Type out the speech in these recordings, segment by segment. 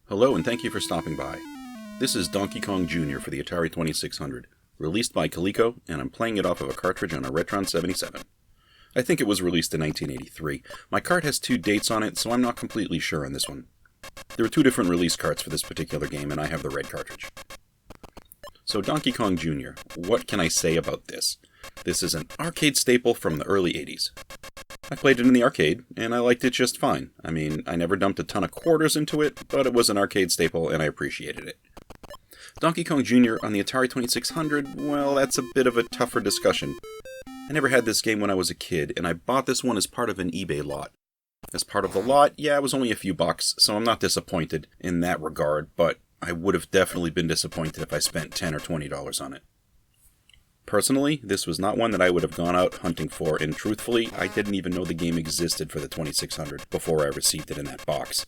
Hello and thank you for stopping by. This is Donkey Kong Jr. for the Atari 2600, released by Coleco, and I'm playing it off of a cartridge on a Retron 77. I think it was released in 1983. My cart has two dates on it, so I'm not completely sure on this one. There are two different release carts for this particular game, and I have the red cartridge. So Donkey Kong Jr., what can I say about this? This is an arcade staple from the early 80s. I played it in the arcade, and I liked it just fine. I mean, I never dumped a ton of quarters into it, but it was an arcade staple, and I appreciated it. Donkey Kong Jr. on the Atari 2600, well, that's a bit of a tougher discussion. I never had this game when I was a kid, and I bought this one as part of an eBay lot. As part of the lot, yeah, it was only a few bucks, so I'm not disappointed in that regard, but I would have definitely been disappointed if I spent $10 or $20 on it. Personally, this was not one that I would have gone out hunting for, and truthfully, I didn't even know the game existed for the 2600 before I received it in that box.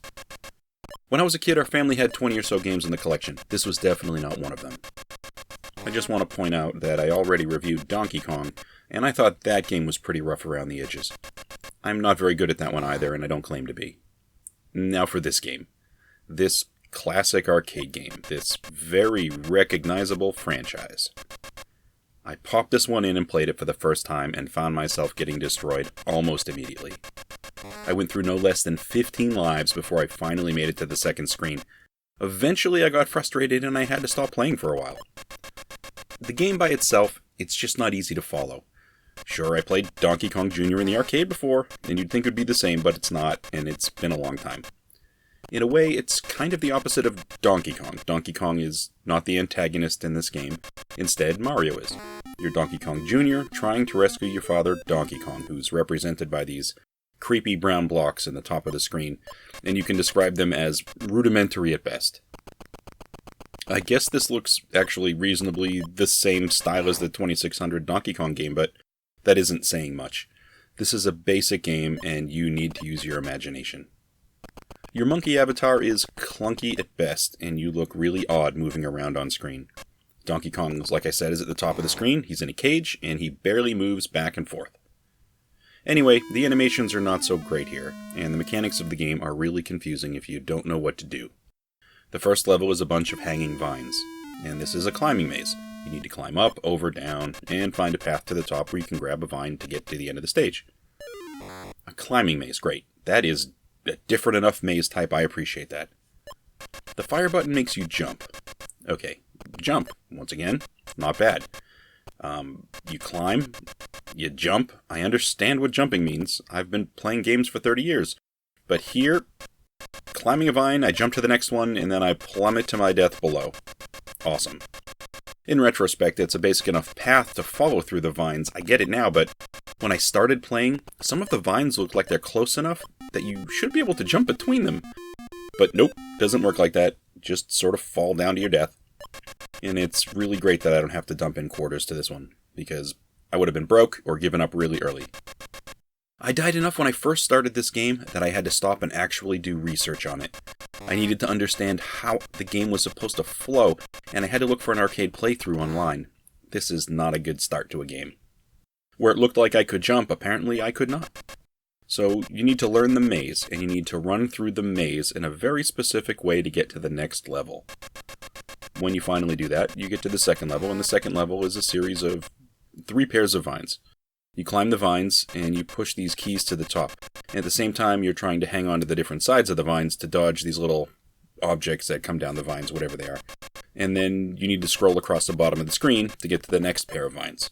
When I was a kid, our family had 20 or so games in the collection. This was definitely not one of them. I just want to point out that I already reviewed Donkey Kong, and I thought that game was pretty rough around the edges. I'm not very good at that one either, and I don't claim to be. Now for this game. This classic arcade game. This very recognizable franchise. I popped this one in and played it for the first time and found myself getting destroyed almost immediately. I went through no less than 15 lives before I finally made it to the second screen. Eventually I got frustrated and I had to stop playing for a while. The game by itself, it's just not easy to follow. Sure, I played Donkey Kong Jr. in the arcade before, and you'd think it would be the same, but it's not, and it's been a long time. In a way, it's kind of the opposite of Donkey Kong. Donkey Kong is not the antagonist in this game. Instead, Mario is. You're Donkey Kong Jr. trying to rescue your father, Donkey Kong, who's represented by these creepy brown blocks in the top of the screen, and you can describe them as rudimentary at best. I guess this looks actually reasonably the same style as the 2600 Donkey Kong game, but that isn't saying much. This is a basic game, and you need to use your imagination. Your monkey avatar is clunky at best, and you look really odd moving around on screen. Donkey Kong, like I said, is at the top of the screen. He's in a cage, and he barely moves back and forth. Anyway, the animations are not so great here, and the mechanics of the game are really confusing if you don't know what to do. The first level is a bunch of hanging vines, and this is a climbing maze. You need to climb up, over, down, and find a path to the top where you can grab a vine to get to the end of the stage. A climbing maze, great. That is a different enough maze type, I appreciate that. The fire button makes you jump. Okay, jump, once again, not bad. You climb, you jump. I understand what jumping means. I've been playing games for 30 years. But here, climbing a vine, I jump to the next one, and then I plummet to my death below. Awesome. In retrospect, it's a basic enough path to follow through the vines. I get it now, but when I started playing, some of the vines look like they're close enough that you should be able to jump between them. But nope, doesn't work like that. Just sort of fall down to your death. And it's really great that I don't have to dump in quarters to this one, because I would have been broke or given up really early. I died enough when I first started this game that I had to stop and actually do research on it. I needed to understand how the game was supposed to flow, and I had to look for an arcade playthrough online. This is not a good start to a game. Where it looked like I could jump, apparently I could not. So you need to learn the maze, and you need to run through the maze in a very specific way to get to the next level. When you finally do that, you get to the second level, and the second level is a series of 3 pairs of vines. You climb the vines, and you push these keys to the top. And at the same time, you're trying to hang on to the different sides of the vines to dodge these little objects that come down the vines, whatever they are. And then you need to scroll across the bottom of the screen to get to the next pair of vines.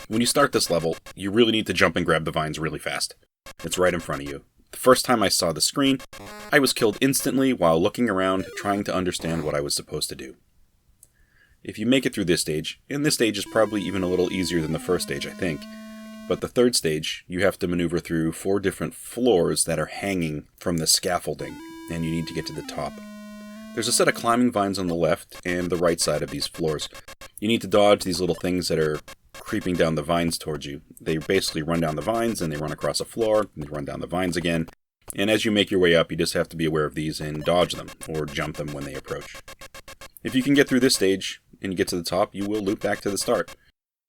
When you start this level, you really need to jump and grab the vines really fast. It's right in front of you. The first time I saw the screen, I was killed instantly while looking around, trying to understand what I was supposed to do. If you make it through this stage, and this stage is probably even a little easier than the first stage, I think, but the third stage, you have to maneuver through 4 different floors that are hanging from the scaffolding, and you need to get to the top. There's a set of climbing vines on the left and the right side of these floors. You need to dodge these little things that are creeping down the vines towards you. They basically run down the vines, and they run across a floor, and they run down the vines again. And as you make your way up, you just have to be aware of these and dodge them, or jump them when they approach. If you can get through this stage, and you get to the top, you will loop back to the start.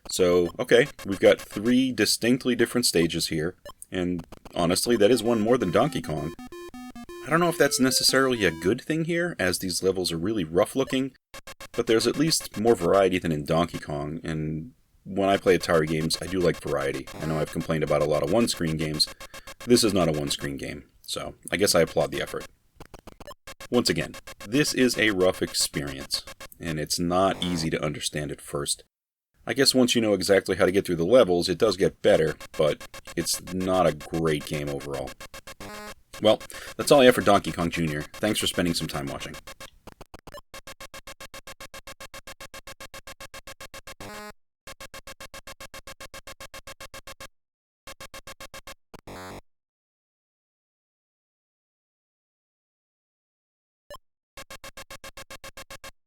So, okay, we've got 3 distinctly different stages here, and honestly, that is one more than Donkey Kong. I don't know if that's necessarily a good thing here, as these levels are really rough looking, but there's at least more variety than in Donkey Kong, and when I play Atari games, I do like variety. I know I've complained about a lot of one-screen games. This is not a one-screen game, so I guess I applaud the effort. Once again, this is a rough experience, and it's not easy to understand at first. I guess once you know exactly how to get through the levels, it does get better, but it's not a great game overall. Well, that's all I have for Donkey Kong Jr. Thanks for spending some time watching.